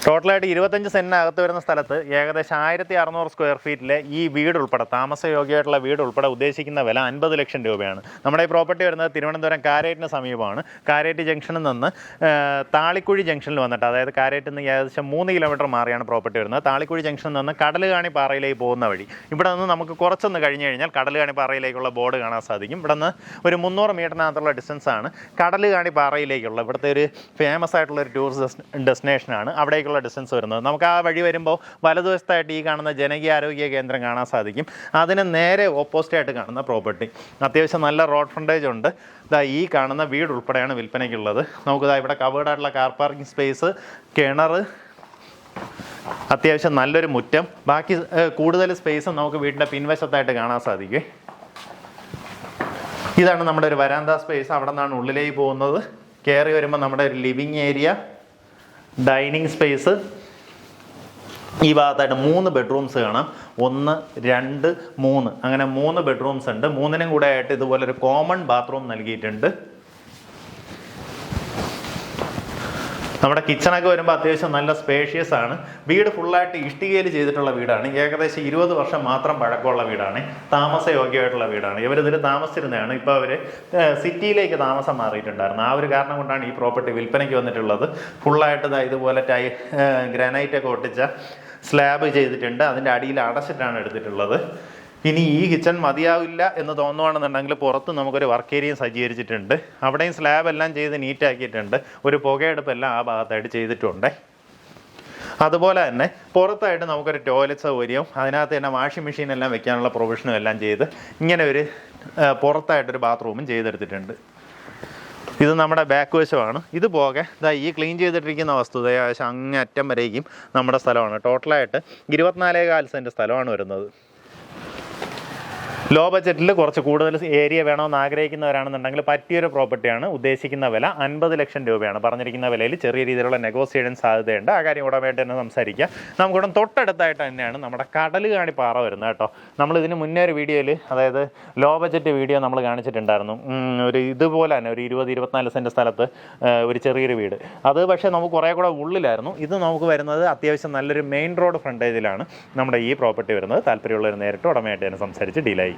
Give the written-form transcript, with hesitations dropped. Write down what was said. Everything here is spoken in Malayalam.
ടോട്ടലായിട്ട് 25 സെൻറ്റിനകത്ത് വരുന്ന സ്ഥലത്ത് ഏകദേശം 1600 സ്ക്വയർ ഫീറ്റിലെ ഈ വീട് ഉൾപ്പെടെ താമസയോഗ്യമായിട്ടുള്ള വീട് ഉൾപ്പെടെ ഉദ്ദേശിക്കുന്ന വില 50 ലക്ഷം രൂപയാണ്. നമ്മുടെ ഈ പ്രോപ്പർട്ടി വരുന്നത് തിരുവനന്തപുരം കാരേറ്റിന് സമീപമാണ്. കാരേറ്റ് ജംഗ്ഷനിൽ നിന്ന് താളിക്കുഴി ജംഗ്ഷനിൽ വന്നിട്ട്, അതായത് കാരേറ്റിൽ നിന്ന് ഏകദേശം 3 കിലോമീറ്റർ മാറിയാണ് പ്രോപ്പർട്ടി വരുന്നത്. താളിക്കുഴി ജംഗ്ഷനിൽ നിന്ന് കടലുകാണി പാറയിലേക്ക് പോകുന്ന വഴി ഇവിടെ നിന്ന് നമുക്ക് കുറച്ചൊന്ന് കഴിഞ്ഞ് കഴിഞ്ഞാൽ കടലുകാണി പാറയിലേക്കുള്ള ബോർഡ് കാണാൻ സാധിക്കും. ഇവിടെ നിന്ന് ഒരു 300 മീറ്ററിനകത്തുള്ള ഡിസ്റ്റൻസാണ് കടലുകാണി പാറയിലേക്കുള്ള. ഇവിടുത്തെ ഒരു ഫേമസ് ആയിട്ടുള്ള ഒരു ടൂറിസ്റ്റ് ഡെസ്റ്റിനേഷനാണ്. അവിടേക്കുള്ള ഡിസ്റ്റൻസ് വരുന്നത്. നമുക്ക് ആ വഴി വരുമ്പോൾ വലതുവശത്തായിട്ട് ഈ കാണുന്ന ജനകീയ ആരോഗ്യ കേന്ദ്രം കാണാൻ സാധിക്കും. അതിന് നേരെ ഓപ്പോസിറ്റായിട്ട് കാണുന്ന പ്രോപ്പർട്ടി അത്യാവശ്യം നല്ല റോഡ് ഫ്രണ്ടേജ് ഉണ്ട്. ഈ കാണുന്ന വീട് ഉൾപ്പെടെയാണ് വിൽപ്പനയ്ക്കുള്ളത്. നമുക്കിതാ ഇവിടെ കവേർഡായിട്ടുള്ള കാർ പാർക്കിംഗ് സ്പേസ്, കിണർ, അത്യാവശ്യം നല്ലൊരു മുറ്റം, ബാക്കി കൂടുതൽ സ്പേസ് നമുക്ക് വീടിൻ്റെ പിൻവശത്തായിട്ട് കാണാൻ സാധിക്കും. ഇതാണ് നമ്മുടെ ഒരു വരാന്ത സ്പേസ്. അവിടെ നിന്നാണ് ഉള്ളിലേക്ക് പോകുന്നത്. കയറി വരുമ്പോൾ നമ്മുടെ ഒരു ലിവിങ് ഏരിയ, ഡൈനിങ് സ്പേസ്. ഈ ഭാഗത്തായിട്ട് 3 ബെഡ്റൂംസ് കാണാം. 1, 2, 3 അങ്ങനെ 3 ബെഡ്റൂംസ് ഉണ്ട്. 3നും കൂടെ ആയിട്ട് ഇതുപോലൊരു കോമൺ ബാത്റൂം നൽകിയിട്ടുണ്ട്. നമ്മുടെ കിച്ചണൊക്കെ വരുമ്പോൾ അത്യാവശ്യം നല്ല സ്പേഷ്യസ് ആണ്. വീട് ഫുള്ളായിട്ട് ഇഷ്ടികയിൽ ചെയ്തിട്ടുള്ള വീടാണ്. ഏകദേശം 20 വർഷം മാത്രം പഴക്കമുള്ള വീടാണ്. താമസയോഗ്യമായിട്ടുള്ള വീടാണ്. ഇവരിതിൽ താമസിച്ചിരുന്നതാണ്. ഇപ്പോൾ അവർ സിറ്റിയിലേക്ക് താമസം മാറിയിട്ടുണ്ടായിരുന്നു. ആ ഒരു കാരണം കൊണ്ടാണ് ഈ പ്രോപ്പർട്ടി വിൽപ്പനയ്ക്ക് വന്നിട്ടുള്ളത്. ഫുള്ളായിട്ട് ഇതുപോലെ ഗ്രാനൈറ്റൊക്കെ ഒട്ടിച്ച സ്ലാബ് ചെയ്തിട്ടുണ്ട്. അതിൻ്റെ അടിയിൽ അടച്ചിട്ടാണ് എടുത്തിട്ടുള്ളത്. ഇനി ഈ കിച്ചൺ മതിയാവില്ല എന്ന് തോന്നുവാണെന്നുണ്ടെങ്കിൽ പുറത്ത് നമുക്കൊരു വർക്ക് ഏരിയയും സജ്ജീകരിച്ചിട്ടുണ്ട്. അവിടെയും സ്ലാബ് എല്ലാം ചെയ്ത് നീറ്റാക്കിയിട്ടുണ്ട്. ഒരു പുകയെടുപ്പെല്ലാം ആ ഭാഗത്തായിട്ട് ചെയ്തിട്ടുണ്ട്. അതുപോലെ തന്നെ പുറത്തായിട്ട് നമുക്കൊരു ടോയ്ലറ്റ് സൗകര്യവും അതിനകത്ത് തന്നെ വാഷിംഗ് മെഷീൻ എല്ലാം വെക്കാനുള്ള പ്രൊവിഷനും എല്ലാം ചെയ്ത് ഇങ്ങനെ ഒരു പുറത്തായിട്ടൊരു ബാത്റൂമും ചെയ്തെടുത്തിട്ടുണ്ട്. ഇത് നമ്മുടെ ബാക്ക് വശമാണ്. ഇത് പോകെ ഈ ക്ലീൻ ചെയ്തിട്ടിരിക്കുന്ന വസ്തു ഏകദേശം അങ്ങേ അറ്റം വരേക്കും നമ്മുടെ സ്ഥലമാണ്. ടോട്ടലായിട്ട് 24.4 സെൻറ്റ് സ്ഥലമാണ് വരുന്നത്. ലോ ബഡ്ജറ്റിൽ കുറച്ച് കൂടുതൽ ഏരിയ വേണമെന്ന് ആഗ്രഹിക്കുന്നവരാണെന്നുണ്ടെങ്കിൽ പറ്റിയൊരു പ്രോപ്പർട്ടിയാണ്. ഉദ്ദേശിക്കുന്ന വില 50 ലക്ഷം രൂപയാണ്. പറഞ്ഞിരിക്കുന്ന വിലയിൽ ചെറിയ രീതിയിലുള്ള നെഗോസിയേഷൻ സാധ്യതയുണ്ട്. ആ കാര്യം ഉടമയായിട്ട് തന്നെ സംസാരിക്കുക. നമുക്കിവിടെ തൊട്ടടുത്തായിട്ട് തന്നെയാണ് നമ്മുടെ കടലുകാണി പാറ വരുന്നത് കേട്ടോ. നമ്മളിതിന് മുന്നേ ഒരു വീഡിയോയിൽ, അതായത് ലോ ബഡ്ജറ്റ് വീഡിയോ നമ്മൾ കാണിച്ചിട്ടുണ്ടായിരുന്നു. ഒരു ഇതുപോലെ തന്നെ ഒരു 20-24 സെൻറ്റ് സ്ഥലത്ത് ഒരു ചെറിയൊരു വീട്. അത് പക്ഷേ നമുക്ക് കുറേ കൂടെ ഉള്ളിലായിരുന്നു. ഇത് നമുക്ക് വരുന്നത് അത്യാവശ്യം നല്ലൊരു മെയിൻ റോഡ് ഫ്രണ്ടേജിലാണ് നമ്മുടെ ഈ പ്രോപ്പർട്ടി വരുന്നത്. താല്പര്യമുള്ളവർ നേരിട്ട് ഉടമയായിട്ട് തന്നെ സംസാരിച്ച് ഡീലായി.